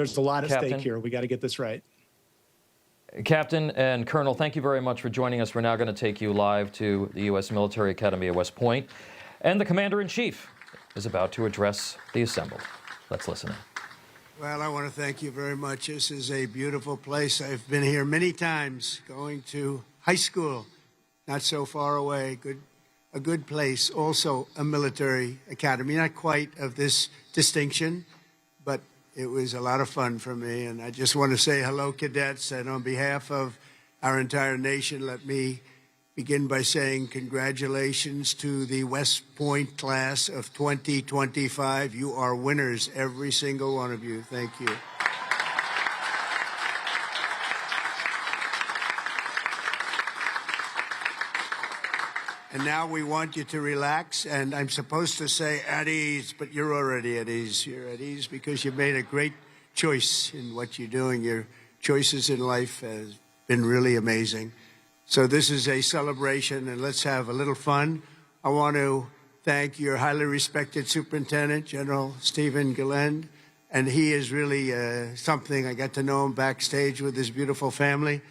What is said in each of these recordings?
There's a lot at Captain. stake here. We got to get this right. Captain and Colonel, thank you very much for joining us. We're now going to take you live to the U.S. Military Academy at West Point, and the Commander-in-Chief is about to address the assembled. Let's listen in. Well, I want to thank you very much. This is a beautiful place. I've been here many times, going to high school, not so far away. A good place. Also a military academy, not quite of this distinction, but it was a lot of fun for me. And I just want to say hello, cadets. And on behalf of our entire nation, let me begin by saying congratulations to the West Point class of 2025. You are winners, every single one of you. Thank you. And now we want you to relax, and I'm supposed to say at ease, but you're already at ease. You're at ease because you made a great choice in what you're doing. Your choices in life have been really amazing. So this is a celebration, and let's have a little fun. I want to thank your highly respected Superintendent, General Stephen Gillen, and he is really something. I got to know him backstage with his beautiful family,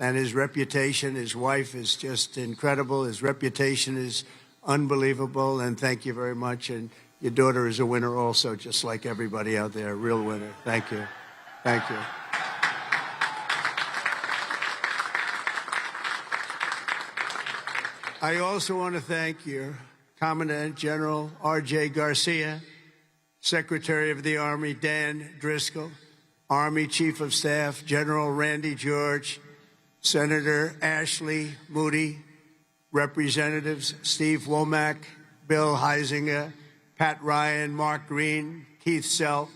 and his reputation, his wife is just incredible. His reputation is unbelievable, and thank you very much. And your daughter is a winner also, just like everybody out there, a real winner. Thank you. Thank you. I also want to thank your Commandant General R.J. Garcia, Secretary of the Army Dan Driscoll, Army Chief of Staff General Randy George, Senator Ashley Moody, Representatives Steve Womack, Bill Heisinger, Pat Ryan, Mark Green, Keith Self,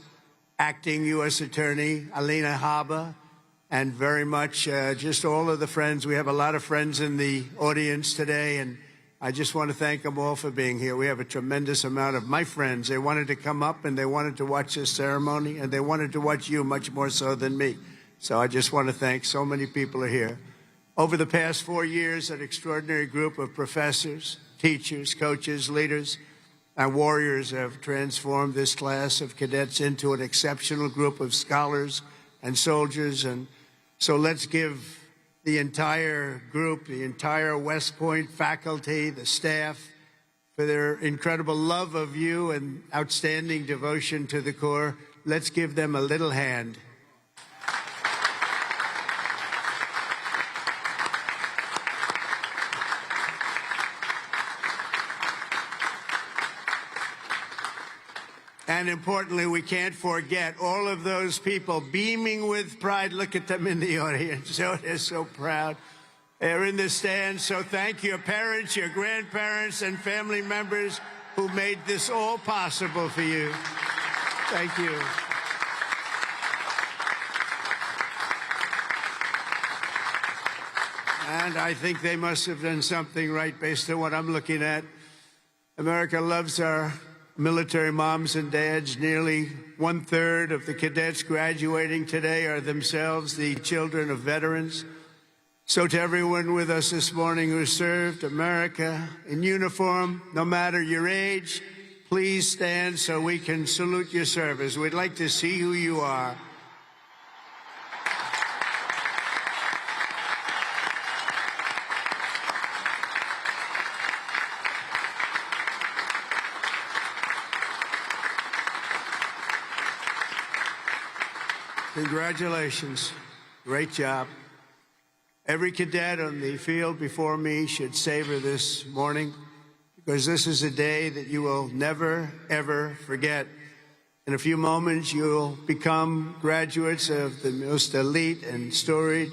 Acting U.S. Attorney Alina Haba, and very much just all of the friends. We have a lot of friends in the audience today, and I just want to thank them all for being here. We have a tremendous amount of my friends. They wanted to come up, and they wanted to watch this ceremony, and they wanted to watch you much more so than me. So I just want to thank so many people are here. Over the past 4 years, an extraordinary group of professors, teachers, coaches, leaders, and warriors have transformed this class of cadets into an exceptional group of scholars and soldiers. And so let's give the entire group, the entire West Point faculty, the staff, for their incredible love of you and outstanding devotion to the Corps. Let's give them a little hand. And importantly, we can't forget all of those people beaming with pride. Look at them in the audience. So they're so proud. They're in the stands. So thank your parents, your grandparents, and family members who made this all possible for you. Thank you. And I think they must have done something right based on what I'm looking at. America loves our military moms and dads. Nearly 1/3 of the cadets graduating today are themselves the children of veterans. So to everyone with us this morning who served America in uniform, no matter your age, please stand so we can salute your service. We'd like to see who you are. Congratulations. Great job. Every cadet on the field before me should savor this morning, because this is a day that you will never, ever forget. In a few moments, you'll become graduates of the most elite and storied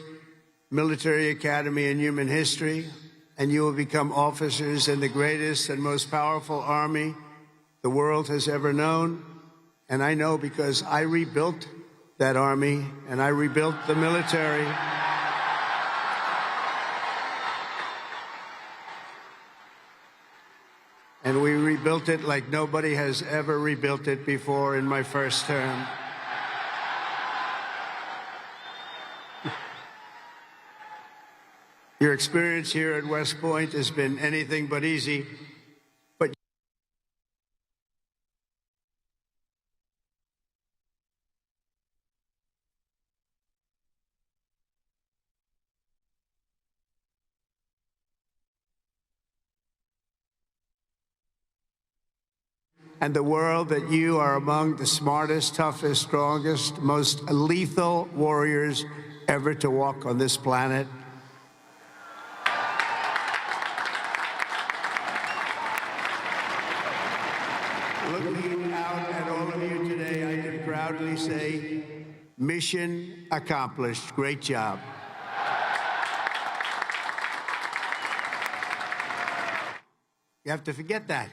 military academy in human history, and you will become officers in the greatest and most powerful army the world has ever known. And I know because I rebuilt that army, and I rebuilt the military. And we rebuilt it like nobody has ever rebuilt it before in my first term. Your experience here at West Point has been anything but easy. and the world that you are among the smartest, toughest, strongest, most lethal warriors ever to walk on this planet. Looking out at all of you today, I can proudly say, mission accomplished. Great job. You have to forget that,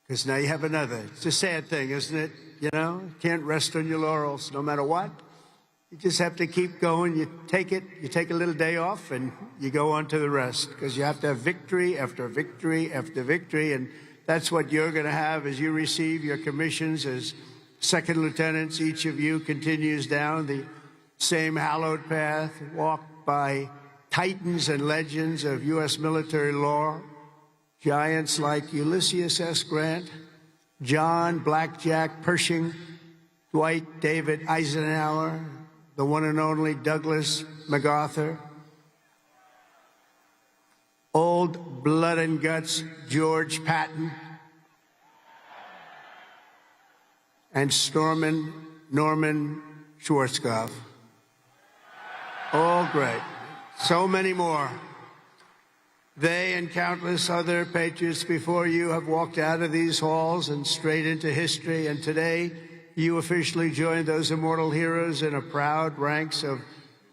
because now you have another. It's a sad thing, isn't it? You know, you can't rest on your laurels no matter what. You just have to keep going. You take a little day off, and you go on to the rest, because you have to have victory after victory after victory, and that's what you're going to have as you receive your commissions as second lieutenants. Each of you continues down the same hallowed path, walked by titans and legends of U.S. military lore. Giants like Ulysses S. Grant, John Blackjack Pershing, Dwight David Eisenhower, the one and only Douglas MacArthur, old blood and guts George Patton, and Norman Schwarzkopf. All great. So many more. They and countless other patriots before you have walked out of these halls and straight into history, and today you officially join those immortal heroes in a proud ranks of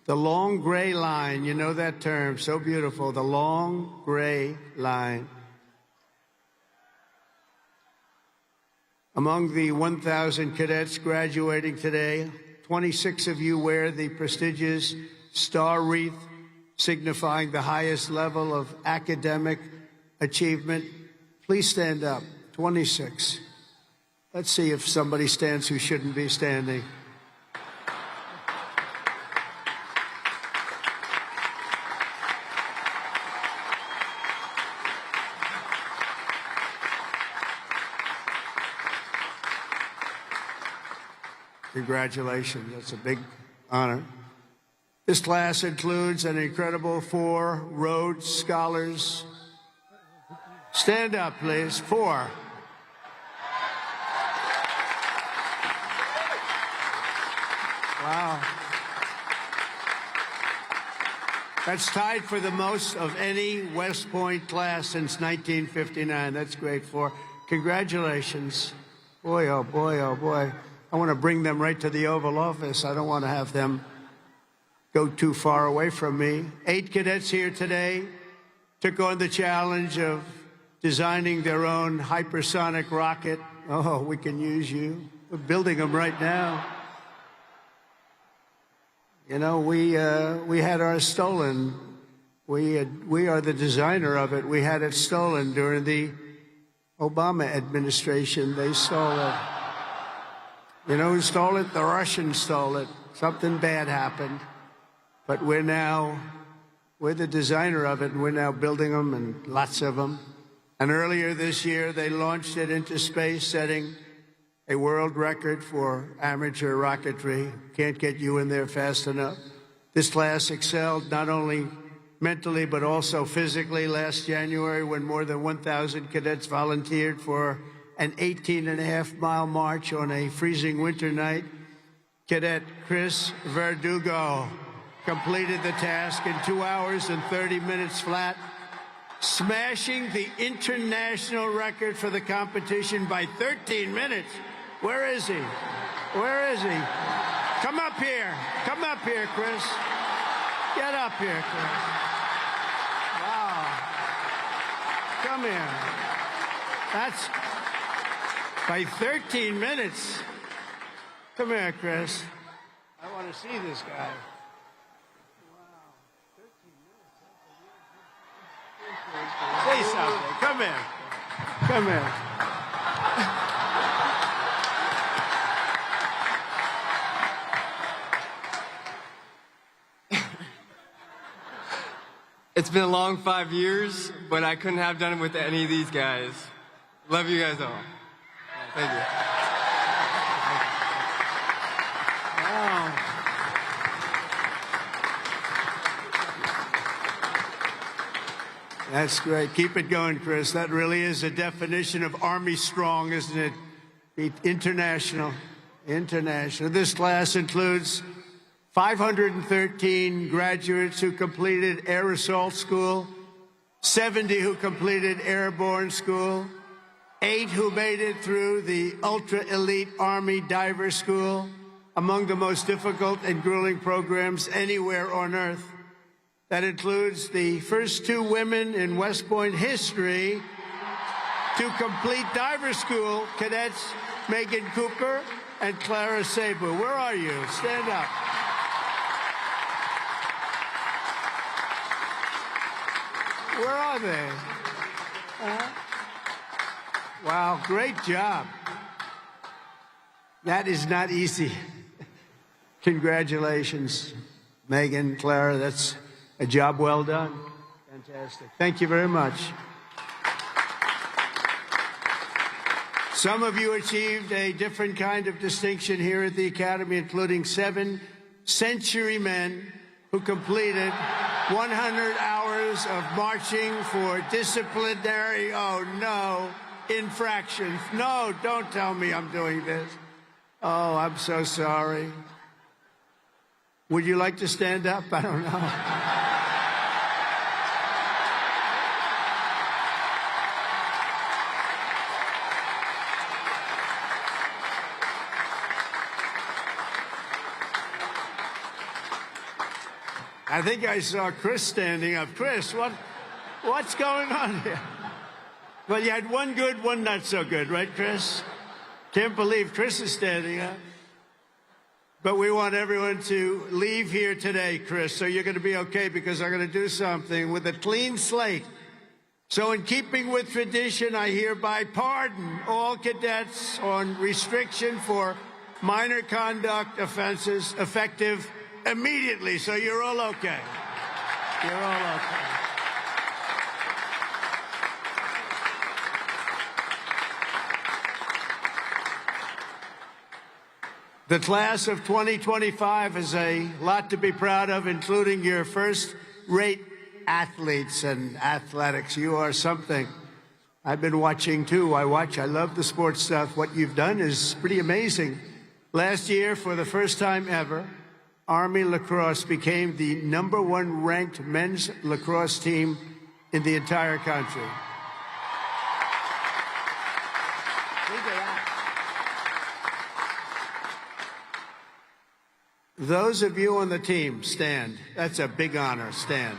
the long gray line. You know that term, so beautiful, the long gray line. Among the 1,000 cadets graduating today, 26 of you wear the prestigious star wreath signifying the highest level of academic achievement. Please stand up. 26. Let's see if somebody stands who shouldn't be standing. Congratulations. That's a big honor. This class includes an incredible 4 Rhodes Scholars. Stand up, please. 4. Wow. That's tied for the most of any West Point class since 1959. That's great. 4. Congratulations. Boy, oh boy, oh boy. I want to bring them right to the Oval Office. I don't want to have them go too far away from me. 8 cadets here today took on the challenge of designing their own hypersonic rocket. Oh, we can use you. We're building them right now. You know, we had ours stolen. We are the designer of it. We had it stolen during the Obama administration. They stole it. You know who stole it? The Russians stole it. Something bad happened. But we're the designer of it, and we're now building them, and lots of them. And earlier this year, they launched it into space, setting a world record for amateur rocketry. Can't get you in there fast enough. This class excelled not only mentally, but also physically. Last January, when more than 1,000 cadets volunteered for an 18.5-mile march on a freezing winter night, Cadet Chris Verdugo completed the task in 2 hours and 30 minutes flat, smashing the international record for the competition by 13 minutes. Where is he? Where is he? Come up here. Come up here, Chris. Get up here, Chris. Wow. Come here. That's by 13 minutes. Come here, Chris. I want to see this guy. Say something. Come here. Come here. It's been a long 5 years, but I couldn't have done it with any of these guys. Love you guys all. Thank you. Wow. That's great. Keep it going, Chris. That really is a definition of Army strong, isn't it? International. This class includes 513 graduates who completed Air Assault School, 70 who completed Airborne School, 8 who made it through the ultra-elite Army Diver School, among the most difficult and grueling programs anywhere on Earth. That includes the first 2 women in West Point history to complete diver school, cadets Megan Cooper and Clara Sabu. Where are you? Stand up. Where are they? Wow, great job. That is not easy. Congratulations, Megan, Clara. That's a job well done. Fantastic. Thank you very much. Some of you achieved a different kind of distinction here at the Academy, including 7 centurymen who completed 100 hours of marching for disciplinary, infractions. No, don't tell me I'm doing this. Oh, I'm so sorry. Would you like to stand up? I don't know. I think I saw Chris standing up. Chris, what's going on here? Well, you had one good, one not so good, right, Chris? Can't believe Chris is standing up. But we want everyone to leave here today, Chris, so you're going to be okay, because I'm going to do something with a clean slate. So in keeping with tradition, I hereby pardon all cadets on restriction for minor conduct offenses effective immediately. So you're all okay. You're all okay. The class of 2025 is a lot to be proud of, including your first-rate athletes and athletics. You are something. I've been watching, too. I love the sports stuff. What you've done is pretty amazing. Last year, for the first time ever, Army lacrosse became the #1 ranked men's lacrosse team in the entire country. Look at that. Those of you on the team, stand. That's a big honor. Stand.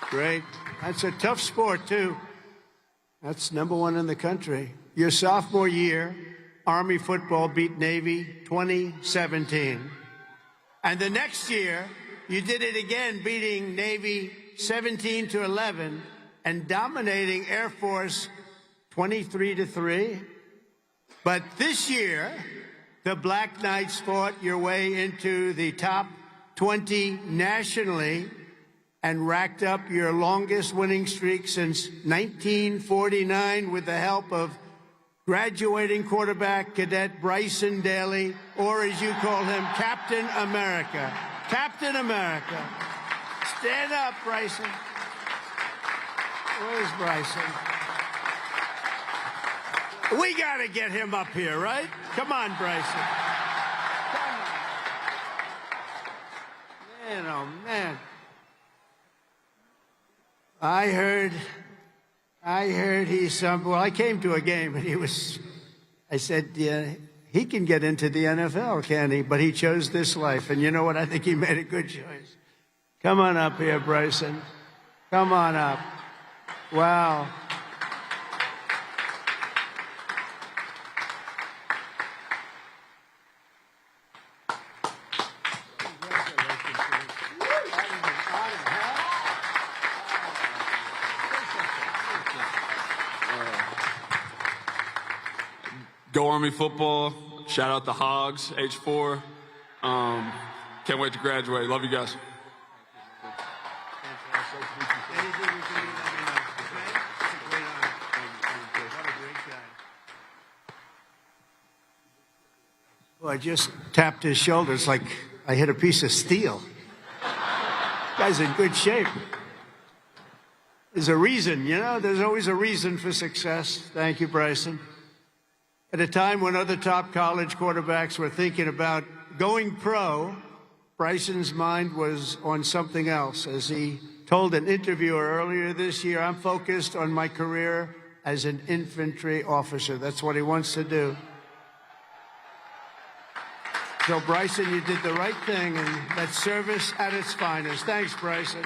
Great. That's a tough sport, too. That's #1 in the country. Your sophomore year, Army football beat Navy 2017. And the next year, you did it again, beating Navy 17-11 and dominating Air Force 23-3. But this year, the Black Knights fought your way into the top 20 nationally and racked up your longest winning streak since 1949 with the help of graduating quarterback Cadet Bryson Daly, or as you call him, Captain America. Captain America. Stand up, Bryson. Where's Bryson? We got to get him up here, right? Come on, Bryson. Come on. Man, oh, man. I heard he's well, I came to a game and I said, yeah, he can get into the NFL, can he? But he chose this life. And you know what? I think he made a good choice. Come on up here, Bryson. Come on up. Wow. Go Army football. Shout out the Hogs, H4. Can't wait to graduate. Love you guys. Well, I just tapped his shoulders like I hit a piece of steel. Guy's in good shape. There's a reason, you know, there's always a reason for success. Thank you, Bryson. At a time when other top college quarterbacks were thinking about going pro, Bryson's mind was on something else. As he told an interviewer earlier this year, I'm focused on my career as an infantry officer. That's what he wants to do. So, Bryson, you did the right thing, and that's service at its finest. Thanks, Bryson.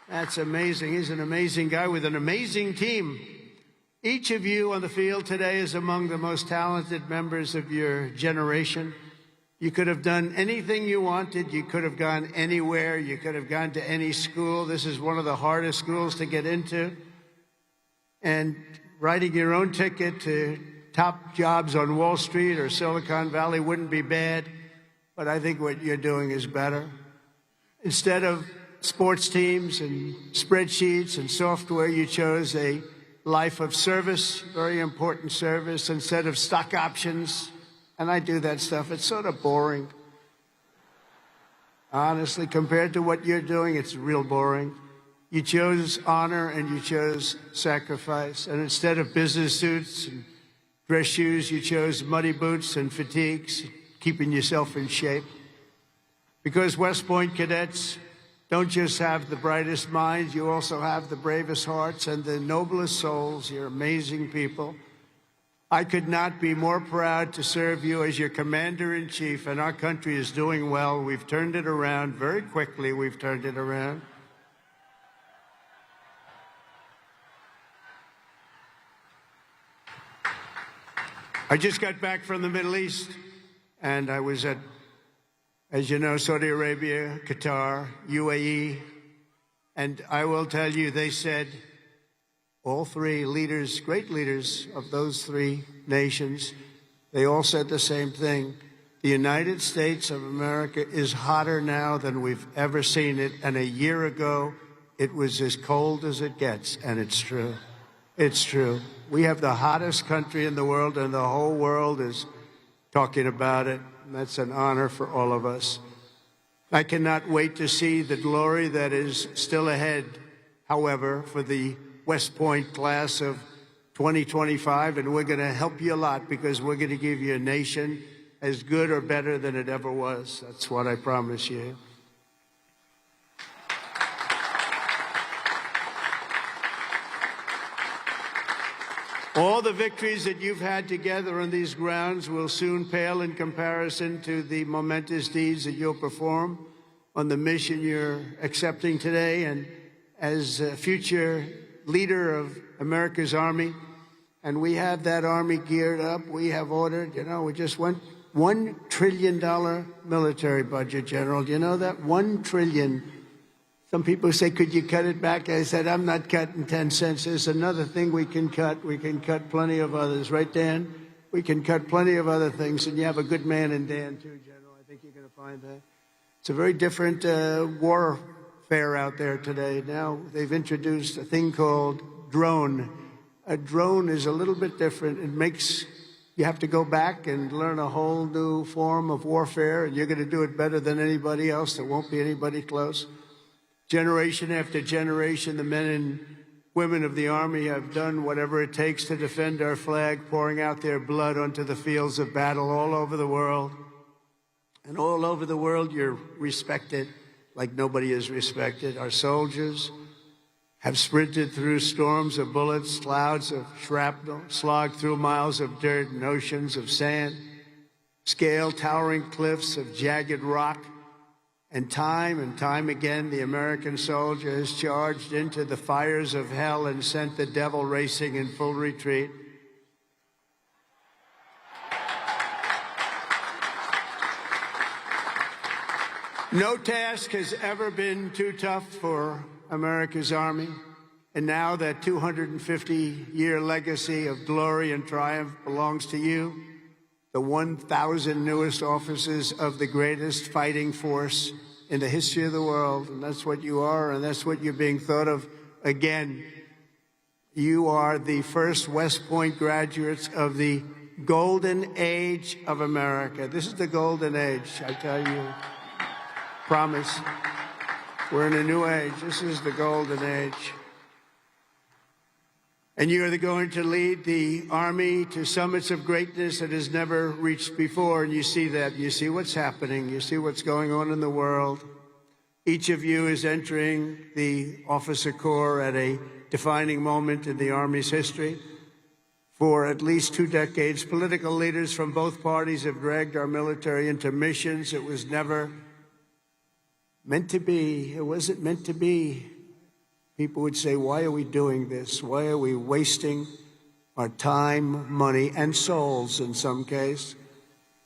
That's amazing. He's an amazing guy with an amazing team. Each of you on the field today is among the most talented members of your generation. You could have done anything you wanted. You could have gone anywhere. You could have gone to any school. This is one of the hardest schools to get into. And writing your own ticket to top jobs on Wall Street or Silicon Valley wouldn't be bad, but I think what you're doing is better. Instead of sports teams and spreadsheets and software, you chose a life of service, very important service, instead of stock options. And I do that stuff. It's sort of boring. Honestly, compared to what you're doing, it's real boring. You chose honor and you chose sacrifice. And instead of business suits and dress shoes, you chose muddy boots and fatigues, keeping yourself in shape. Because West Point cadets don't just have the brightest minds, you also have the bravest hearts and the noblest souls. You're amazing people. I could not be more proud to serve you as your commander-in-chief, and our country is doing well. We've turned it around very quickly. We've turned it around. I just got back from the Middle East, and I was at, as you know, Saudi Arabia, Qatar, UAE, and I will tell you, they said, all three leaders, great leaders of those three nations, they all said the same thing. The United States of America is hotter now than we've ever seen it, and a year ago, it was as cold as it gets, and it's true. It's true. We have the hottest country in the world, and the whole world is talking about it. And that's an honor for all of us. I cannot wait to see the glory that is still ahead, however, for the West Point class of 2025. And we're going to help you a lot because we're going to give you a nation as good or better than it ever was. That's what I promise you. All the victories that you've had together on these grounds will soon pale in comparison to the momentous deeds that you'll perform on the mission you're accepting today. And as a future leader of America's Army, and we have that Army geared up, we have ordered, you know, we just went $1 trillion military budget, General. Do you know that? $1 trillion. Some people say, could you cut it back? I said, I'm not cutting 10 cents. There's another thing we can cut. We can cut plenty of others. Right, Dan? We can cut plenty of other things. And you have a good man in Dan, too, General. I think you're going to find that. It's a very different warfare out there today. Now they've introduced a thing called drone. A drone is a little bit different. It makes you have to go back and learn a whole new form of warfare, and you're going to do it better than anybody else. There won't be anybody close. Generation after generation, the men and women of the Army have done whatever it takes to defend our flag, pouring out their blood onto the fields of battle all over the world. And all over the world, you're respected like nobody is respected. Our soldiers have sprinted through storms of bullets, clouds of shrapnel, slogged through miles of dirt and oceans of sand, scaled towering cliffs of jagged rock. And time again, the American soldier has charged into the fires of hell and sent the devil racing in full retreat. No task has ever been too tough for America's Army. And now that 250-year legacy of glory and triumph belongs to you, the 1,000 newest officers of the greatest fighting force in the history of the world. And that's what you are, and that's what you're being thought of again. You are the first West Point graduates of the golden age of America. This is the golden age, I tell you. Promise. We're in a new age. This is the golden age. And you are going to lead the Army to summits of greatness that has never reached before. And you see that. You see what's happening. You see what's going on in the world. Each of you is entering the Officer Corps at a defining moment in the Army's history. For at least 2 decades, political leaders from both parties have dragged our military into missions it was never meant to be. It wasn't meant to be. People would say, why are we doing this? Why are we wasting our time, money, and souls in some case?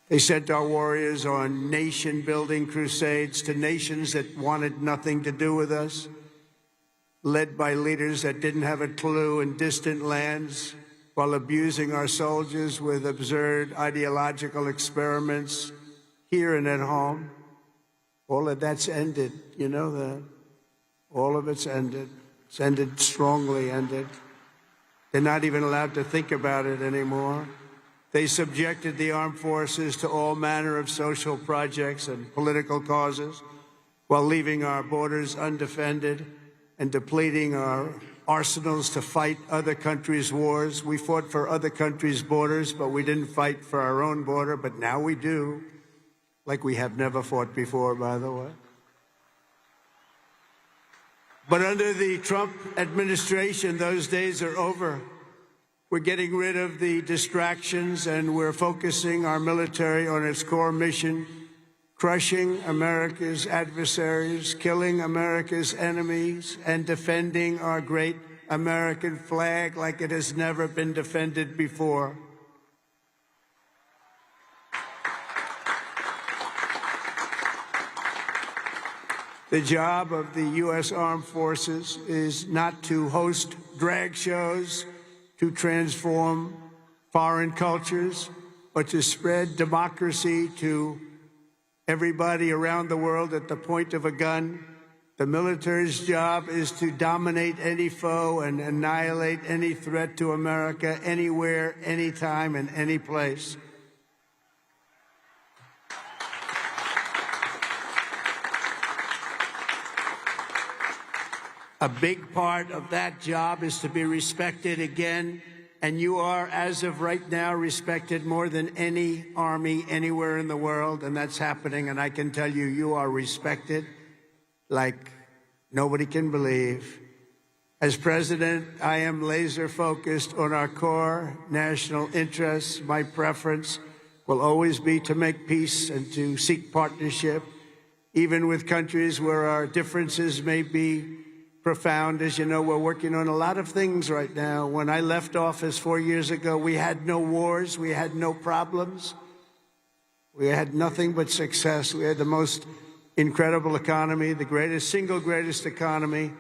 They sent our warriors on nation-building crusades to nations that wanted nothing to do with us, led by leaders that didn't have a clue in distant lands, while abusing our soldiers with absurd ideological experiments here and at home. All of that's ended. You know that. All of it's ended. It's ended strongly ended. They're not even allowed to think about it anymore. They subjected the armed forces to all manner of social projects and political causes while leaving our borders undefended and depleting our arsenals to fight other countries' wars. We fought for other countries' borders, but we didn't fight for our own border, but now we do, like we have never fought before, by the way. But under the Trump administration, those days are over. We're getting rid of the distractions, and we're focusing our military on its core mission, crushing America's adversaries, killing America's enemies, and defending our great American flag like it has never been defended before. The job of the U.S. Armed Forces is not to host drag shows, to transform foreign cultures, but to spread democracy to everybody around the world at the point of a gun. The military's job is to dominate any foe and annihilate any threat to America anywhere, anytime, and any place. A big part of that job is to be respected again, and you are, as of right now, respected more than any army anywhere in the world, and that's happening, and I can tell you, you are respected like nobody can believe. As president, I am laser-focused on our core national interests. My preference will always be to make peace and to seek partnership, even with countries where our differences may be profound. As you know, we're working on a lot of things right now. When I left office 4 years ago, we had no wars, we had no problems, we had nothing but success. We had the most incredible economy, the single greatest economy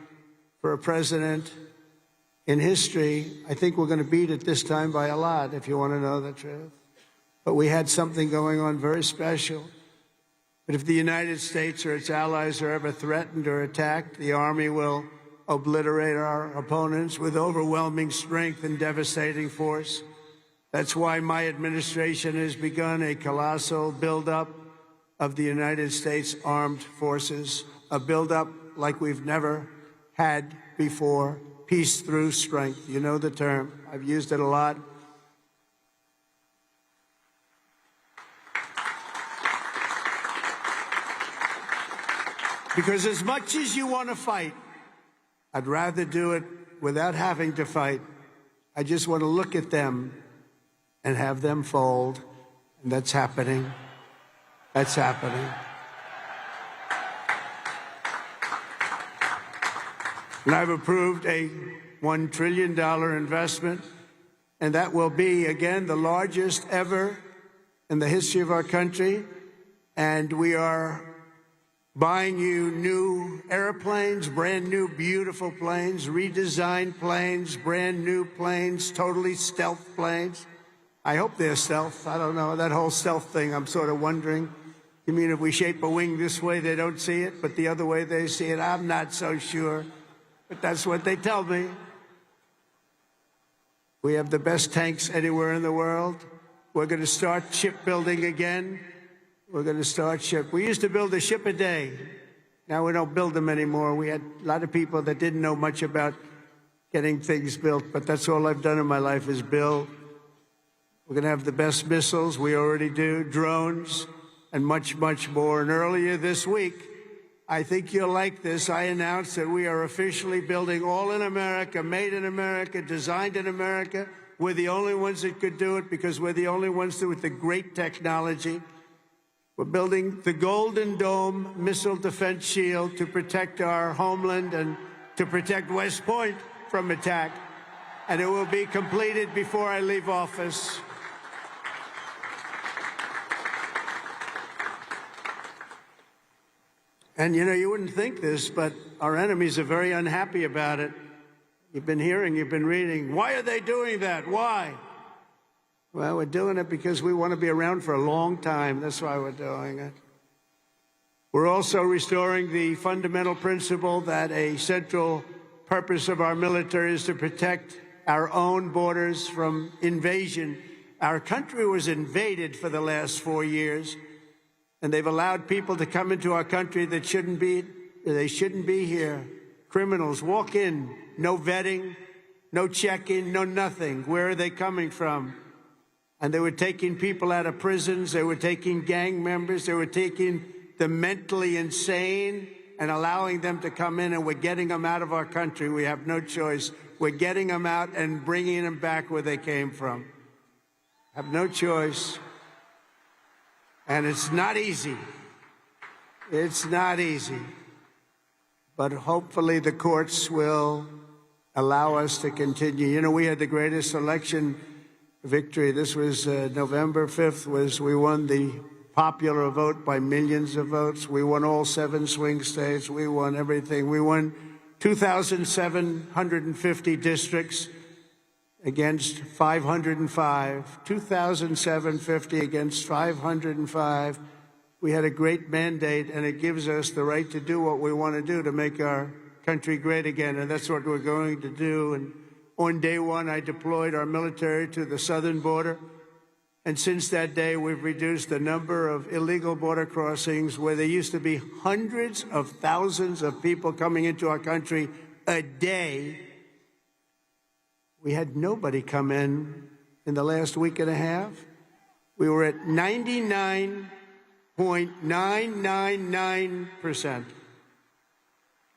for a president in history. I think we're going to beat it this time by a lot, if you want to know the truth. But we had something going on very special. But if the United States or its allies are ever threatened or attacked, the Army will obliterate our opponents with overwhelming strength and devastating force. That's why my administration has begun a colossal buildup of the United States Armed Forces, a buildup like we've never had before. Peace through strength. You know the term. I've used it a lot. Because as much as you want to fight, I'd rather do it without having to fight. I just want to look at them and have them fold. And that's happening. That's happening. And I've approved a $1 trillion investment, and that will be, again, the largest ever in the history of our country. And we are buying you new airplanes, brand new, beautiful planes, redesigned planes, brand new planes, totally stealth planes. I hope they're stealth. I don't know. That whole stealth thing, I'm sort of wondering. You mean if we shape a wing this way, they don't see it, but the other way they see it? I'm not so sure. But that's what they tell me. We have the best tanks anywhere in the world. We're going to start shipbuilding again. We're going to start ship. We used to build a ship a day. Now we don't build them anymore. We had a lot of people that didn't know much about getting things built, but that's all I've done in my life is build. We're going to have the best missiles, we already do, drones, and much, much more. And earlier this week, I think you'll like this, I announced that we are officially building all in America, made in America, designed in America. We're the only ones that could do it because we're the only ones with the great technology. We're building the Golden Dome missile defense shield to protect our homeland and to protect West Point from attack. And it will be completed before I leave office. And, you know, you wouldn't think this, but our enemies are very unhappy about it. You've been hearing, you've been reading. Why are they doing that? Why? Well, we're doing it because we want to be around for a long time. That's why we're doing it. We're also restoring the fundamental principle that a central purpose of our military is to protect our own borders from invasion. Our country was invaded for the last 4 years. And they've allowed people to come into our country that shouldn't be here. Criminals walk in, no vetting, no check-in, no nothing. Where are they coming from? And they were taking people out of prisons. They were taking gang members. They were taking the mentally insane and allowing them to come in, and we're getting them out of our country. We have no choice. We're getting them out and bringing them back where they came from. Have no choice. And it's not easy. It's not easy. But hopefully the courts will allow us to continue. You know, we had the greatest election victory. This was November 5th. We won the popular vote by millions of votes. We won all 7 swing states. We won everything. We won 2,750 districts against 505, 2,750 against 505. We had a great mandate, and it gives us the right to do what we want to do to make our country great again, and that's what we're going to do. And on day one, I deployed our military to the southern border, and since that day, we've reduced the number of illegal border crossings where there used to be hundreds of thousands of people coming into our country a day. We had nobody come in the last week and a half. We were at 99.999%.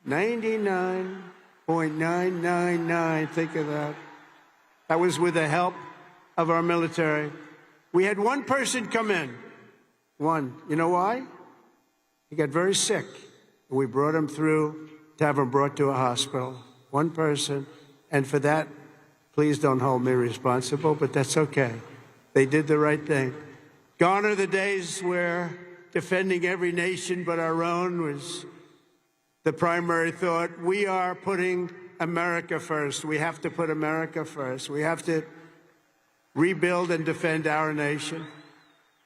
99.999, think of that. That was with the help of our military. We had one person come in. One. You know why? He got very sick. We brought him through to have him brought to a hospital. One person. And for that, please don't hold me responsible, but that's okay. They did the right thing. Gone are the days where defending every nation but our own was the primary thought. We are putting America first. We have to put America first. We have to rebuild and defend our nation.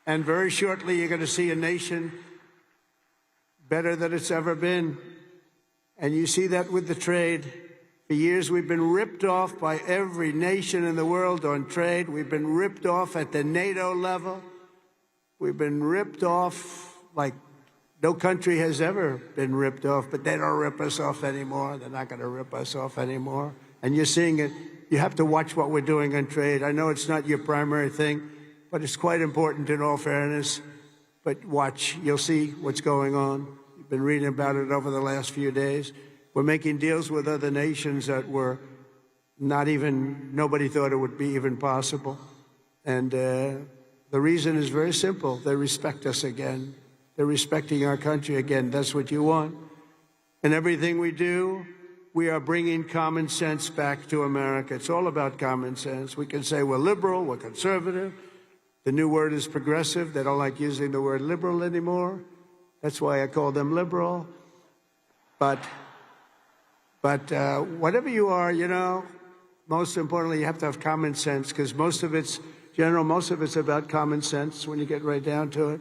And very shortly, you're going to see a nation better than it's ever been. And you see that with the trade. For years, we've been ripped off by every nation in the world on trade. We've been ripped off at the NATO level. We've been ripped off like no country has ever been ripped off, but they don't rip us off anymore. They're not going to rip us off anymore. And you're seeing it. You have to watch what we're doing on trade. I know it's not your primary thing, but it's quite important in all fairness. But watch. You'll see what's going on. You've been reading about it over the last few days. We're making deals with other nations that were nobody thought it would be even possible. And the reason is very simple. They respect us again. They're respecting our country again. That's what you want. And everything we do, we are bringing common sense back to America. It's all about common sense. We can say we're liberal, we're conservative. The new word is progressive. They don't like using the word liberal anymore. That's why I call them liberal. But whatever you are, you know, most importantly, you have to have common sense, because most of it's about common sense when you get right down to it.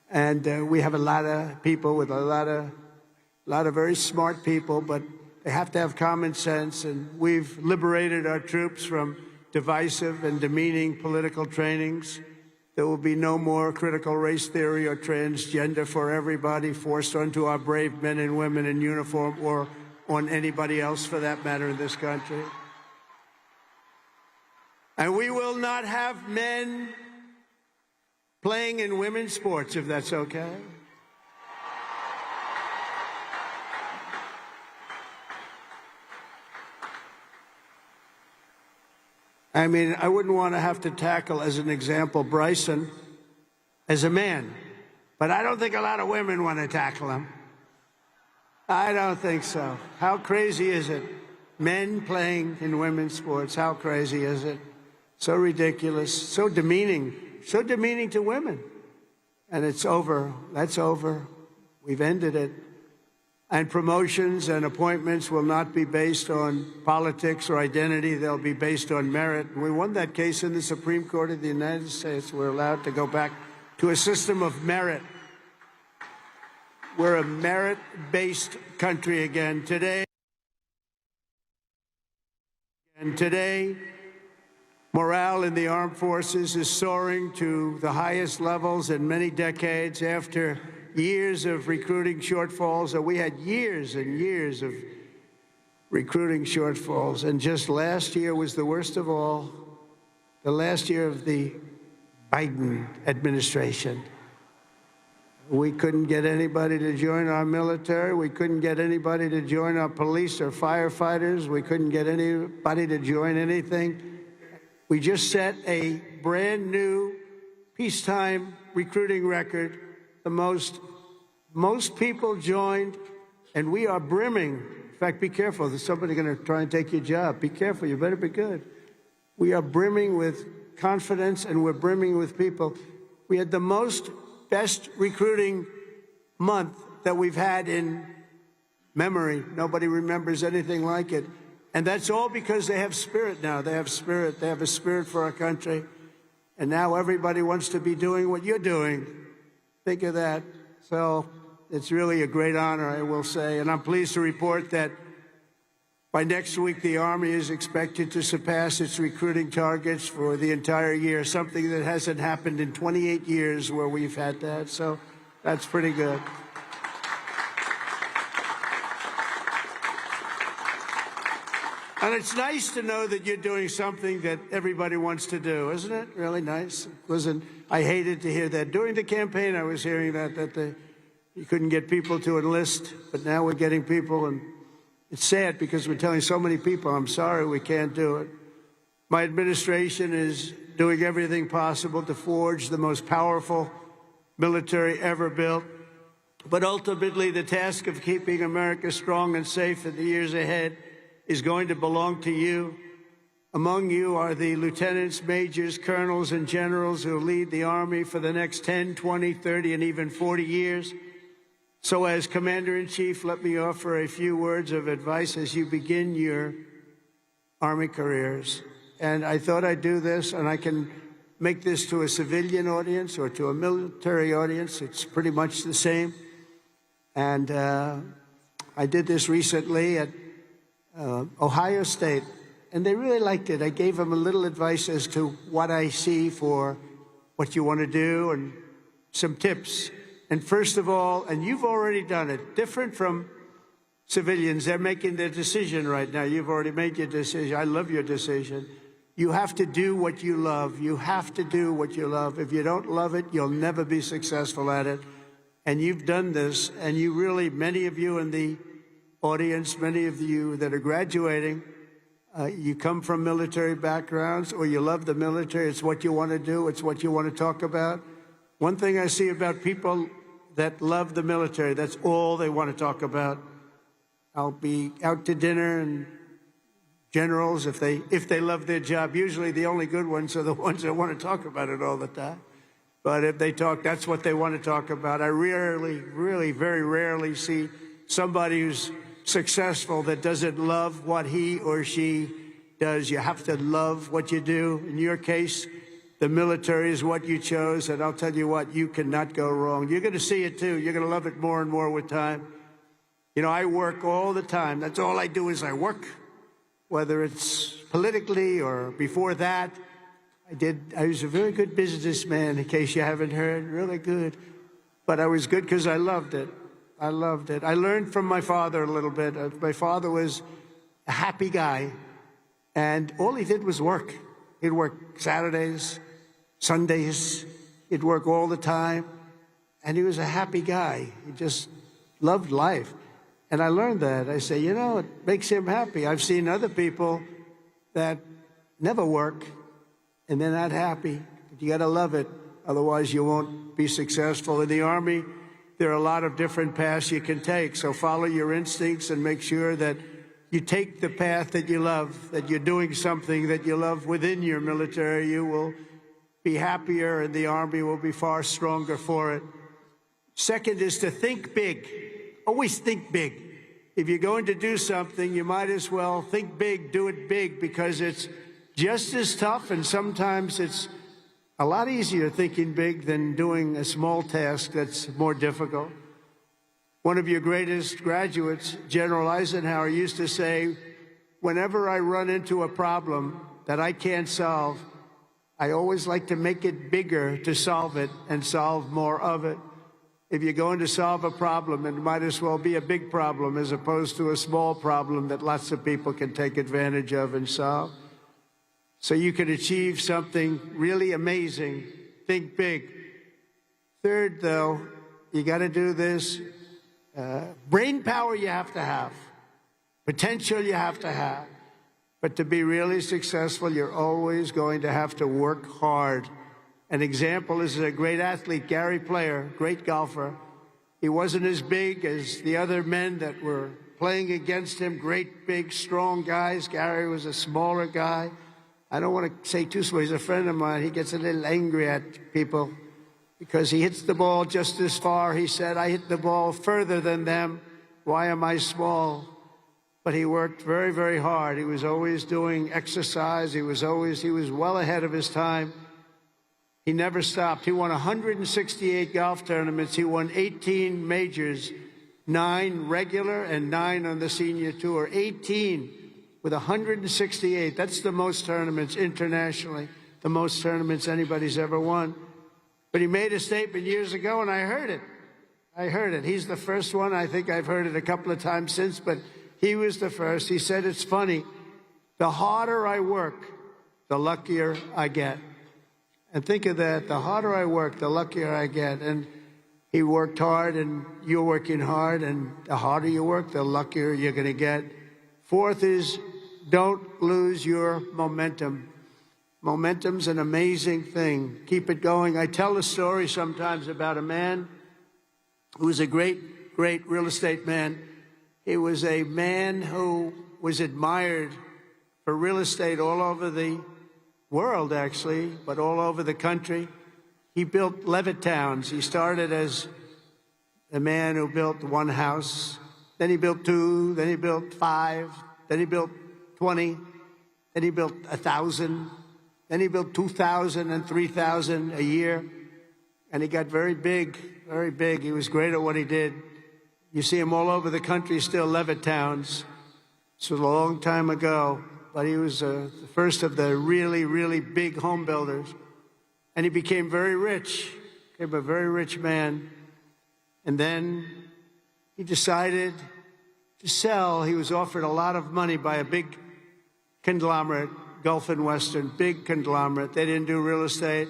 And we have a lot of people with a lot of very smart people, but they have to have common sense. And we've liberated our troops from divisive and demeaning political trainings. There will be no more critical race theory or transgender for everybody forced onto our brave men and women in uniform or on anybody else for that matter in this country. And we will not have men playing in women's sports, if that's okay. I mean, I wouldn't want to have to tackle, as an example, Bryson as a man. But I don't think a lot of women want to tackle him. I don't think so. How crazy is it? Men playing in women's sports, how crazy is it? So ridiculous, so demeaning to women. And it's over. That's over. We've ended it. And promotions and appointments will not be based on politics or identity. They'll be based on merit. We won that case in the Supreme Court of the United States. We're allowed to go back to a system of merit. We're a merit-based country again. Today, morale in the armed forces is soaring to the highest levels in many decades after years of recruiting shortfalls. We had years and years of recruiting shortfalls, and just last year was the worst of all, the last year of the Biden administration. We couldn't get anybody to join our military. We couldn't get anybody to join our police or firefighters. We couldn't get anybody to join anything. We just set a brand new peacetime recruiting record. The most people joined, and we are brimming. In fact, be careful. There's somebody going to try and take your job. Be careful. You better be good. We are brimming with confidence, and we're brimming with people. We had the best recruiting month that we've had in memory. Nobody remembers anything like it. And that's all because they have spirit now. They have spirit. They have a spirit for our country. And now everybody wants to be doing what you're doing. Think of that. So it's really a great honor, I will say. And I'm pleased to report that by next week, the Army is expected to surpass its recruiting targets for the entire year, something that hasn't happened in 28 years where we've had that. So that's pretty good. And it's nice to know that you're doing something that everybody wants to do, isn't it? Really nice. I hated to hear that. During the campaign, I was hearing that you couldn't get people to enlist, but now we're getting people, and it's sad because we're telling so many people, I'm sorry, we can't do it. My administration is doing everything possible to forge the most powerful military ever built. But ultimately, the task of keeping America strong and safe in the years ahead is going to belong to you. Among you are the lieutenants, majors, colonels, and generals who lead the Army for the next 10, 20, 30, and even 40 years. So as Commander-in-Chief, let me offer a few words of advice as you begin your Army careers. And I thought I'd do this, and I can make this to a civilian audience or to a military audience. It's pretty much the same. And I did this recently at Ohio State, and they really liked it. I gave them a little advice as to what I see for what you want to do and some tips. And first of all, and you've already done it, different from civilians, they're making their decision right now. You've already made your decision. I love your decision. You have to do what you love. You have to do what you love. If you don't love it, you'll never be successful at it. And you've done this, and you really, many of you in the audience, many of you that are graduating, you come from military backgrounds or you love the military. It's what you want to do. It's what you want to talk about. One thing I see about people that love the military, that's all they want to talk about. I'll be out to dinner, and generals, if they love their job, usually the only good ones are the ones that want to talk about it all the time. But if they talk, that's what they want to talk about. I rarely, really very rarely see somebody who's successful that doesn't love what he or she does. You have to love what you do. In your case, the military is what you chose, and I'll tell you what, you cannot go wrong. You're going to see it, too. You're going to love it more and more with time. You know, I work all the time. That's all I do is I work, whether it's politically or before that. I was a very good businessman, in case you haven't heard, really good. But I was good because I loved it. I loved it. I learned from my father a little bit. My father was a happy guy, and all he did was work. He'd work Saturdays, Sundays. He'd work all the time, and he was a happy guy. He just loved life. And I learned that. I say, you know, it makes him happy. I've seen other people that never work, and they're not happy. But you got to love it. Otherwise, you won't be successful. In the Army, there are a lot of different paths you can take. So follow your instincts and make sure that you take the path that you love, that you're doing something that you love within your military. You will be happier, and the Army will be far stronger for it. Second is to think big. Always think big. If you're going to do something, you might as well think big, do it big, because it's just as tough, and sometimes it's a lot easier thinking big than doing a small task that's more difficult. One of your greatest graduates, General Eisenhower, used to say, whenever I run into a problem that I can't solve, I always like to make it bigger to solve it and solve more of it. If you're going to solve a problem, it might as well be a big problem as opposed to a small problem that lots of people can take advantage of and solve. So you can achieve something really amazing. Think big. Third, though, you got to do this. Brain power you have to have. Potential you have to have. But to be really successful, you're always going to have to work hard. An example is a great athlete, Gary Player, great golfer. He wasn't as big as the other men that were playing against him, great, big, strong guys. Gary was a smaller guy. I don't want to say too small. He's a friend of mine. He gets a little angry at people because he hits the ball just as far. He said, I hit the ball further than them. Why am I small? But he worked very, very hard. He was always doing exercise. He was well ahead of his time. He never stopped. He won 168 golf tournaments. He won 18 majors, 9 regular and 9 on the senior tour. 18 with 168. That's the most tournaments internationally, the most tournaments anybody's ever won. But he made a statement years ago, and I heard it. I heard it. He's the first one. I think I've heard it a couple of times since, but he was the first. He said, it's funny. The harder I work, the luckier I get. And think of that. The harder I work, the luckier I get. And he worked hard, and you're working hard, and the harder you work, the luckier you're going to get. Fourth is don't lose your momentum. Momentum's an amazing thing. Keep it going. I tell a story sometimes about a man who was a great, great real estate man. He was a man who was admired for real estate all over the world, actually, but all over the country. He built Levittowns. He started as a man who built one house. Then he built 2, then he built 5, then he built 20, then he built 1,000, then he built 2,000 and 3,000 a year. And he got very big, very big. He was great at what he did. You see him all over the country still, Levittowns. This was a long time ago, but he was the first of the really, really big home builders. And he became very rich, became a very rich man. And then he decided to sell. He was offered a lot of money by a big conglomerate, Gulf and Western, big conglomerate. They didn't do real estate.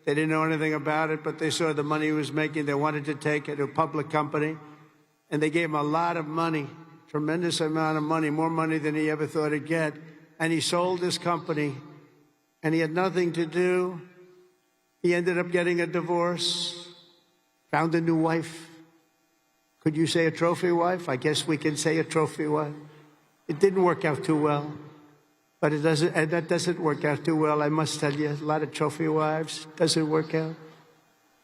They didn't know anything about it, but they saw the money he was making. They wanted to take it to a public company. And they gave him a lot of money, tremendous amount of money, more money than he ever thought he'd get. And he sold his company, and he had nothing to do. He ended up getting a divorce, found a new wife. Could you say a trophy wife? I guess we can say a trophy wife. It didn't work out too well. But that doesn't work out too well, I must tell you. A lot of trophy wives, doesn't work out.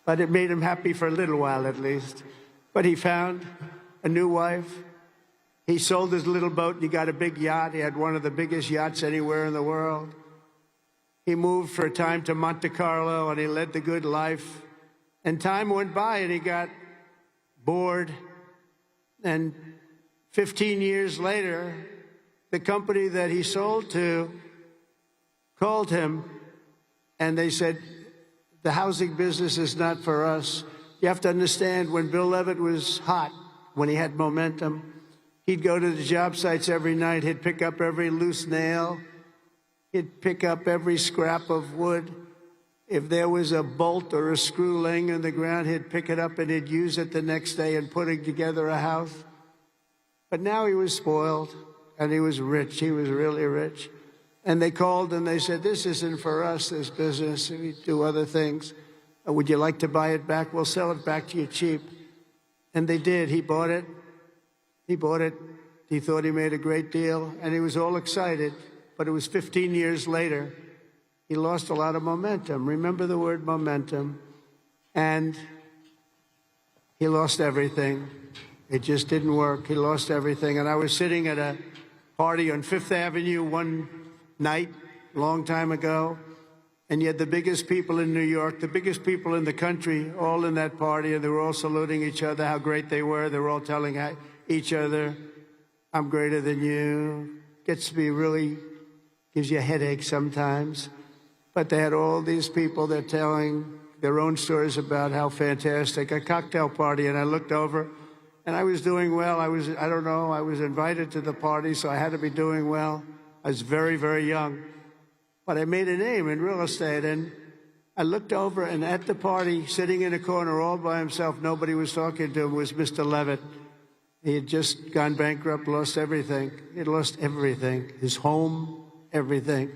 But it made him happy for a little while at least. But he found a new wife. He sold his little boat and he got a big yacht. He had one of the biggest yachts anywhere in the world. He moved for a time to Monte Carlo and he led the good life. And time went by and he got bored. And 15 years later, the company that he sold to called him and they said, the housing business is not for us. You have to understand, when Bill Levitt was hot, when he had momentum, he'd go to the job sites every night. He'd pick up every loose nail. He'd pick up every scrap of wood. If there was a bolt or a screw laying in the ground, he'd pick it up and he'd use it the next day in putting together a house. But now he was spoiled, and he was rich. He was really rich. And they called and they said, this isn't for us, this business. We do other things. Would you like to buy it back? We'll sell it back to you cheap. And they did. He bought it. He bought it. He thought he made a great deal, and he was all excited. But it was 15 years later. He lost a lot of momentum. Remember the word momentum. And he lost everything. It just didn't work. He lost everything. And I was sitting at a party on Fifth Avenue one night, a long time ago, and you had the biggest people in New York, the biggest people in the country, all in that party, and they were all saluting each other, how great they were. They were all telling each other, I'm greater than you. Gets to be really, gives you a headache sometimes. But they had all these people, they're telling their own stories about how fantastic. A cocktail party, and I looked over, and I was doing well. I was invited to the party, so I had to be doing well. I was very, very young. But I made a name in real estate, and I looked over, and at the party, sitting in a corner all by himself, nobody was talking to him, was Mr. Levitt. He had just gone bankrupt, lost everything. He had lost everything, his home, everything.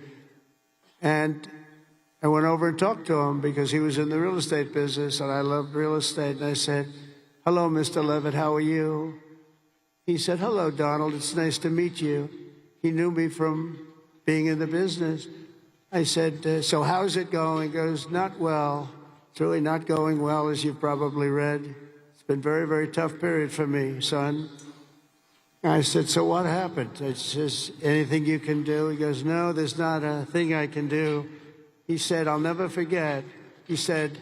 And I went over and talked to him because he was in the real estate business, and I loved real estate. And I said, hello, Mr. Levitt, how are you? He said, hello, Donald, it's nice to meet you. He knew me from being in the business. I said, so how's it going? He goes, not well. It's really not going well, as you've probably read. It's been a very, very tough period for me, son. And I said, so what happened? It's just anything you can do? He goes, no, there's not a thing I can do. He said, I'll never forget. He said,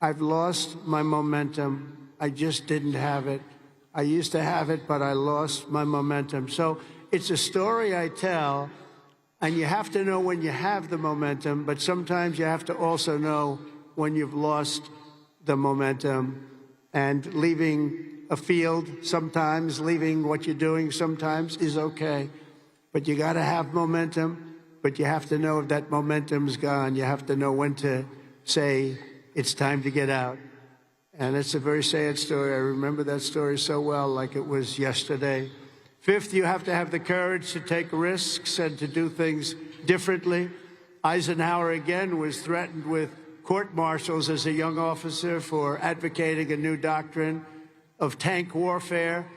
I've lost my momentum. I just didn't have it. I used to have it, but I lost my momentum. So it's a story I tell. And you have to know when you have the momentum, but sometimes you have to also know when you've lost the momentum. And leaving a field sometimes, leaving what you're doing sometimes is okay. But you got to have momentum, but you have to know if that momentum's gone. You have to know when to say, it's time to get out. And it's a very sad story. I remember that story so well, like it was yesterday. Fifth, you have to have the courage to take risks and to do things differently. Eisenhower, again, was threatened with court-martials as a young officer for advocating a new doctrine of tank warfare.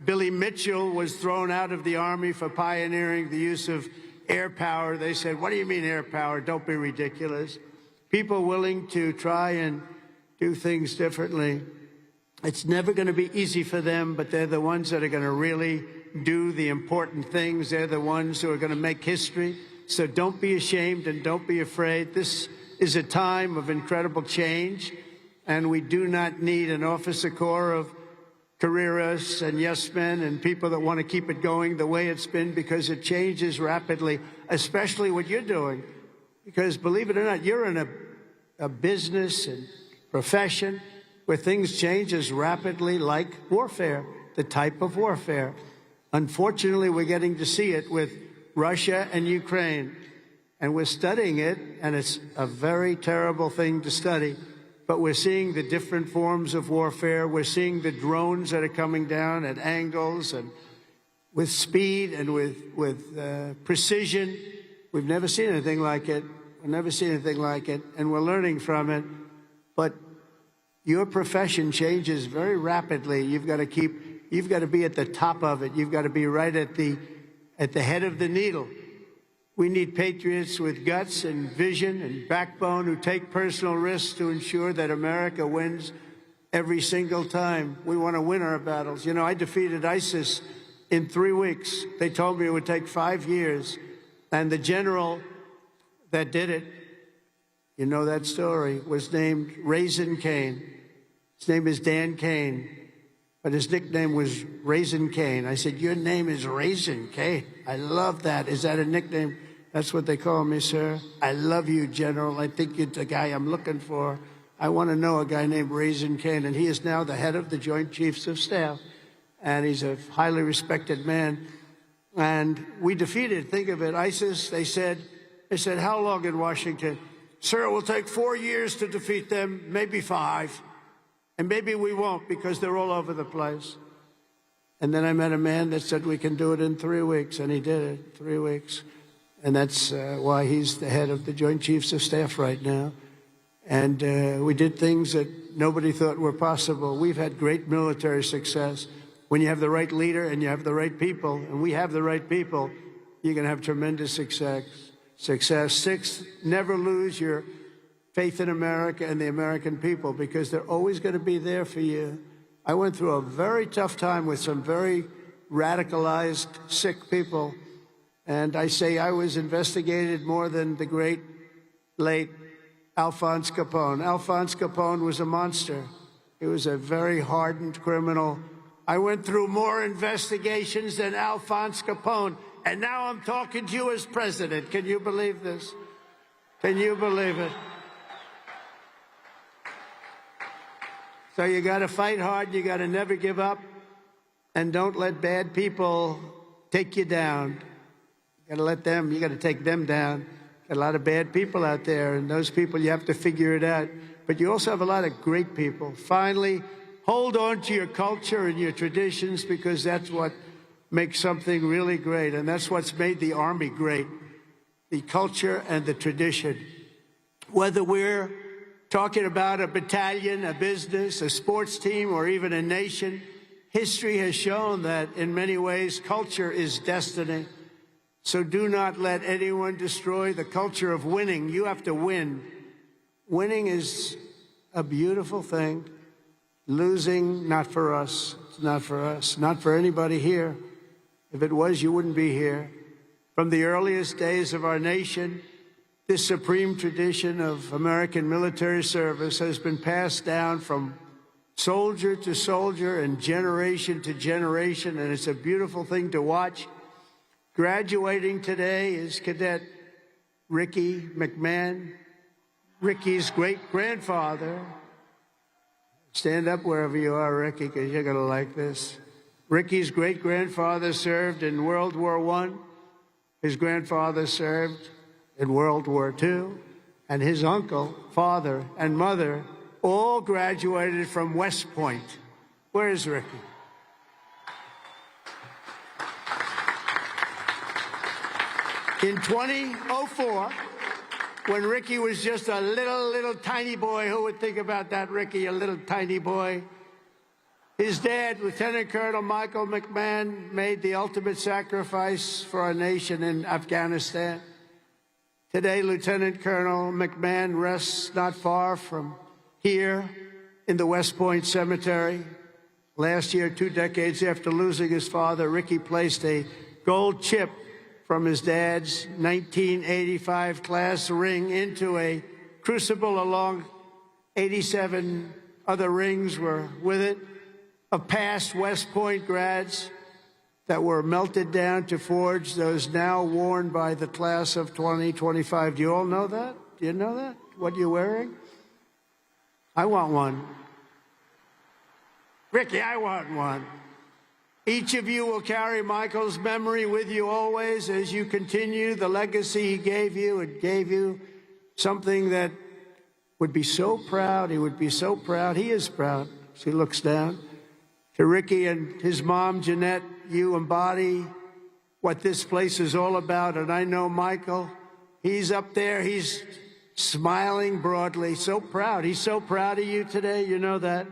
Billy Mitchell was thrown out of the Army for pioneering the use of air power. They said, what do you mean air power? Don't be ridiculous. People willing to try and do things differently. It's never going to be easy for them, but they're the ones that are going to really do the important things. They're the ones who are going to make history. So don't be ashamed and don't be afraid. This is a time of incredible change, and we do not need an officer corps of careerists and yes men and people that want to keep it going the way it's been, because it changes rapidly, especially what you're doing. Because believe it or not, you're in a business and profession where things change as rapidly like warfare, the type of warfare. Unfortunately, we're getting to see it with Russia and Ukraine, and we're studying it, and it's a very terrible thing to study, but we're seeing the different forms of warfare. We're seeing the drones that are coming down at angles and with speed and with precision. We've never seen anything like it. We've never seen anything like it, and we're learning from it. But your profession changes very rapidly. You've got to be at the top of it. You've got to be right at the head of the needle. We need patriots with guts and vision and backbone who take personal risks to ensure that America wins every single time. We want to win our battles. You know, I defeated ISIS in 3 weeks. They told me it would take 5 years. And the general that did it, you know that story, was named Raisin Cane. His name is Dan Cane, but his nickname was Raisin Cane. I said, your name is Raisin Cane. I love that. Is that a nickname? That's what they call me, sir. I love you, General. I think you're the guy I'm looking for. I want to know a guy named Raisin Kane, and he is now the head of the Joint Chiefs of Staff, and he's a highly respected man. And we defeated, think of it, ISIS. They said, how long in Washington? Sir, it will take 4 years to defeat them, maybe 5. And maybe we won't because they're all over the place. And then I met a man that said we can do it in 3 weeks, and he did it, 3 weeks. And that's why he's the head of the Joint Chiefs of Staff right now. And we did things that nobody thought were possible. We've had great military success. When you have the right leader and you have the right people, and we have the right people, you're going to have tremendous success. 6, never lose your faith in America and the American people, because they're always going to be there for you. I went through a very tough time with some very radicalized, sick people. And I say I was investigated more than the great, late Alphonse Capone. Alphonse Capone was a monster. He was a very hardened criminal. I went through more investigations than Alphonse Capone, and now I'm talking to you as president. Can you believe this? Can you believe it? So you got to fight hard. You got to never give up, and don't let bad people take you down. You got to let them, you got to take them down. Got a lot of bad people out there, and those people, you have to figure it out. But you also have a lot of great people. Finally, hold on to your culture and your traditions, because that's what makes something really great, and that's what's made the Army great, the culture and the tradition. Whether we're talking about a battalion, a business, a sports team, or even a nation, history has shown that in many ways culture is destiny. So do not let anyone destroy the culture of winning. You have to win. Winning is a beautiful thing. Losing, not for us. It's not for us. Not for anybody here. If it was, you wouldn't be here. From the earliest days of our nation, this supreme tradition of American military service has been passed down from soldier to soldier and generation to generation, and it's a beautiful thing to watch. Graduating today is Cadet Ricky McMahon, Ricky's great-grandfather. Stand up wherever you are, Ricky, because you're going to like this. Ricky's great-grandfather served in World War I. His grandfather served in World War II. And his uncle, father, and mother all graduated from West Point. Where is Ricky? In 2004, when Ricky was just a little tiny boy, who would think about that, Ricky, a little tiny boy? His dad, Lieutenant Colonel Michael McMahon, made the ultimate sacrifice for our nation in Afghanistan. Today, Lieutenant Colonel McMahon rests not far from here in the West Point Cemetery. Last year, 2 decades after losing his father, Ricky placed a gold chip from his dad's 1985 class ring into a crucible along 87 other rings were with it, of past West Point grads that were melted down to forge those now worn by the class of 2025. Do you all know that? Do you know that? What you're wearing? I want one. Ricky, I want one. Each of you will carry Michael's memory with you always as you continue the legacy he gave you. It gave you something that would be so proud. He would be so proud. He is proud. As he looks down. To Ricky and his mom, Jeanette, you embody what this place is all about. And I know Michael, he's up there. He's smiling broadly. So proud. He's so proud of you today. You know that.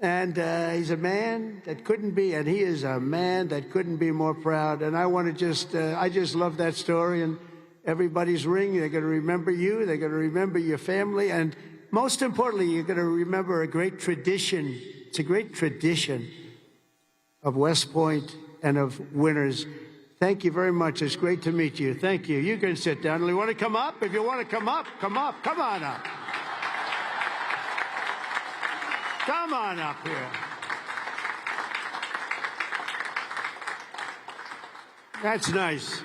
And he's a man that couldn't be, and he is a man that couldn't be more proud. And I want to just, I just love that story. And everybody's ring, they're going to remember you. They're going to remember your family. And most importantly, you're going to remember a great tradition. It's a great tradition of West Point and of winners. Thank you very much. It's great to meet you. Thank you. You can sit down. You want to come up? If you want to come up, come up. Come on up. Come on up here. That's nice.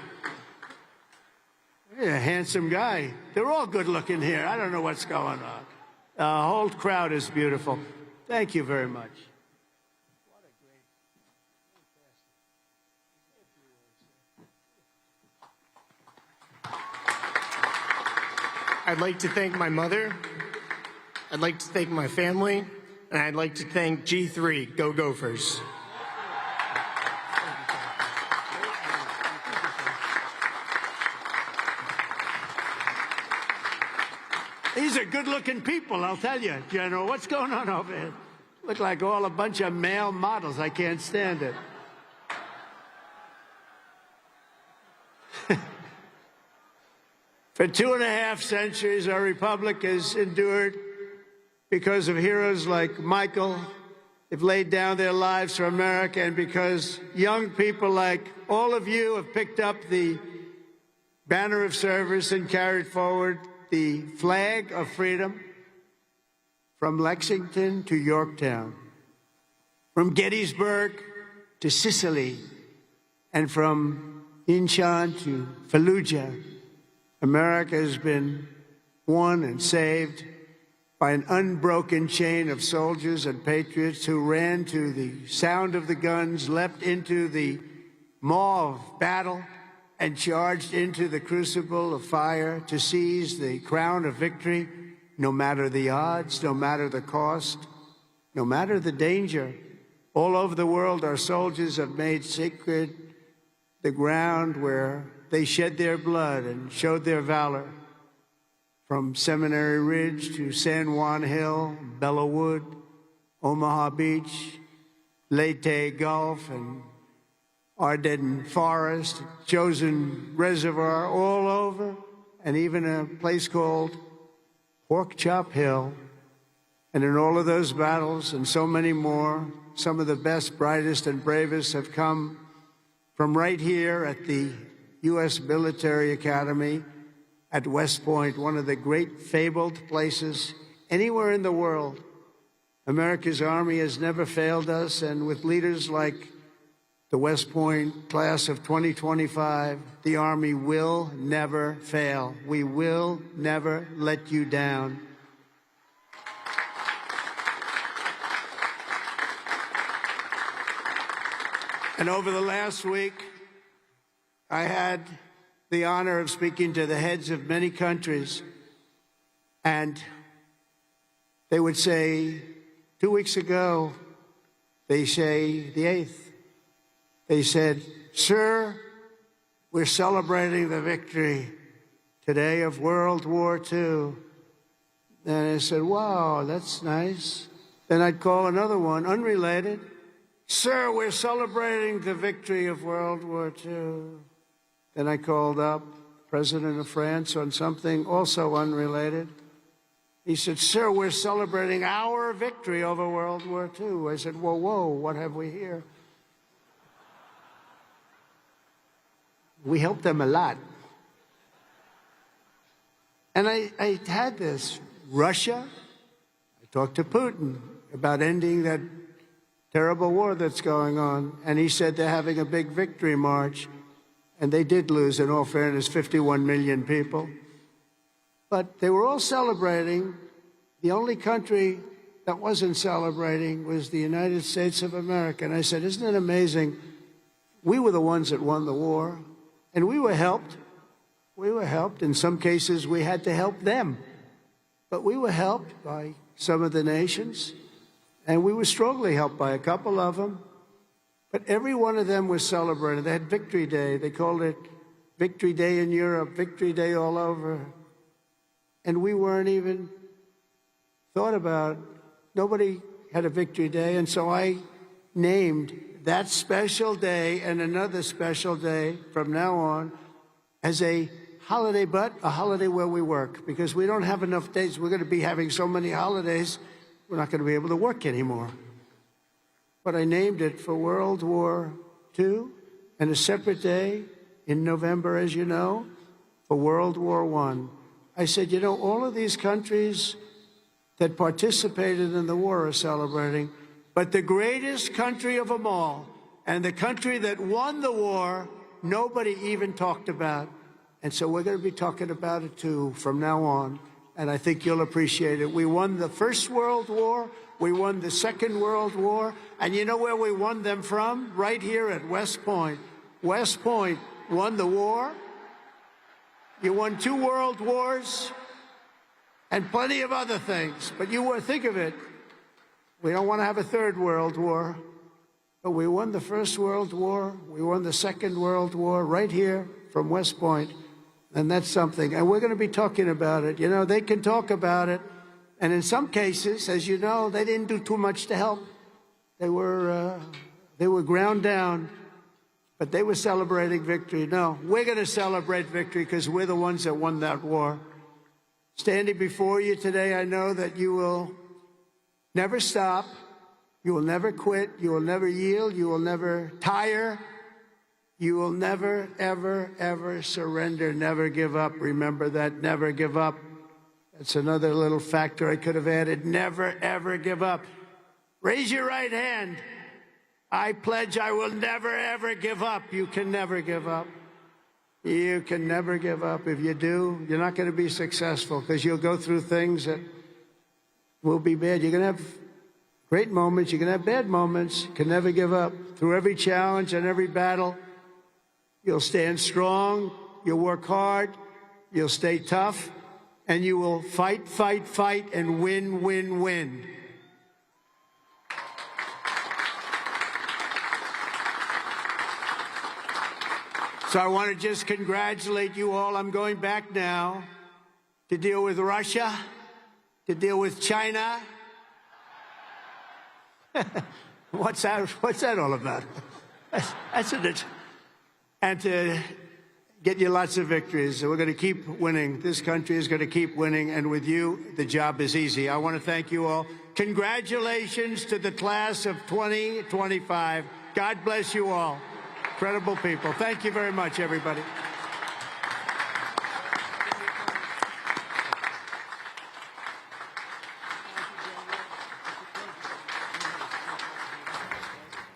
You're a handsome guy. They're all good looking here. I don't know what's going on. The whole crowd is beautiful. Thank you very much. I'd like to thank my mother, I'd like to thank my family, and I'd like to thank G3, Go Gophers. These are good-looking people, I'll tell you, General. What's going on over here? Look like all a bunch of male models. I can't stand it. For 2.5 centuries, our republic has endured because of heroes like Michael. They've laid down their lives for America, and because young people like all of you have picked up the banner of service and carried forward the flag of freedom from Lexington to Yorktown, from Gettysburg to Sicily, and from Incheon to Fallujah. America has been won and saved by an unbroken chain of soldiers and patriots who ran to the sound of the guns, leapt into the maw of battle, and charged into the crucible of fire to seize the crown of victory, no matter the odds, no matter the cost, no matter the danger. All over the world, our soldiers have made sacred the ground where they shed their blood and showed their valor. From Seminary Ridge to San Juan Hill, Belleau Wood, Omaha Beach, Leyte Gulf, and Ardennes Forest, Chosin Reservoir, all over, and even a place called Pork Chop Hill. And in all of those battles and so many more, some of the best, brightest, and bravest have come from right here at the U.S. Military Academy at West Point, one of the great fabled places anywhere in the world. America's Army has never failed us, and with leaders like the West Point class of 2025, the Army will never fail. We will never let you down. And over the last week, I had the honor of speaking to the heads of many countries, and they would say, 2 weeks ago, they say the 8th, they said, "Sir, we're celebrating the victory today of World War II." And I said, "Wow, that's nice." Then I'd call another one, unrelated. "Sir, we're celebrating the victory of World War II." Then I called up President of France on something also unrelated. He said, "Sir, we're celebrating our victory over World War II." I said, "Whoa, whoa, what have we here?" We helped them a lot. And I had this. Russia, I talked to Putin about ending that terrible war that's going on, and he said they're having a big victory march. And they did lose, in all fairness, 51 million people. But they were all celebrating. The only country that wasn't celebrating was the United States of America. And I said, "Isn't it amazing? We were the ones that won the war, and we were helped. We were helped. In some cases, we had to help them. But we were helped by some of the nations, and we were strongly helped by a couple of them. But every one of them was celebrated. They had Victory Day. They called it Victory Day in Europe, Victory Day all over. And we weren't even thought about. Nobody had a Victory Day. And so I named that special day and another special day from now on as a holiday, but a holiday where we work, because we don't have enough days. We're going to be having so many holidays, we're not going to be able to work anymore. But I named it for World War II, and a separate day in November, as you know, for World War I. I said, you know, all of these countries that participated in the war are celebrating, but the greatest country of them all, and the country that won the war, nobody even talked about. And so we're going to be talking about it, too, from now on. And I think you'll appreciate it. We won the First World War. We won the Second World War. And you know where we won them from? Right here at West Point. West Point won the war. You won 2 world wars and plenty of other things. But think of it. We don't want to have a 3rd World War. But we won the First World War. We won the Second World War right here from West Point. And that's something. And we're going to be talking about it. You know, they can talk about it. And in some cases, as you know, they didn't do too much to help. They were ground down, but they were celebrating victory. No, we're going to celebrate victory because we're the ones that won that war. Standing before you today, I know that you will never stop. You will never quit. You will never yield. You will never tire. You will never, ever, ever surrender, never give up. Remember that, never give up. That's another little factor I could have added. Never, ever give up. Raise your right hand. I pledge I will never, ever give up. You can never give up. You can never give up. If you do, you're not going to be successful because you'll go through things that will be bad. You're going to have great moments. You're going to have bad moments. You can never give up. Through every challenge and every battle, you'll stand strong, you'll work hard, you'll stay tough, and you will fight, fight, fight, and win, win, win. So I want to just congratulate you all. I'm going back now to deal with Russia, to deal with China. What's that all about? That's it. And to get you lots of victories. We're going to keep winning. This country is going to keep winning. And with you, the job is easy. I want to thank you all. Congratulations to the class of 2025. God bless you all. Incredible people. Thank you very much, everybody.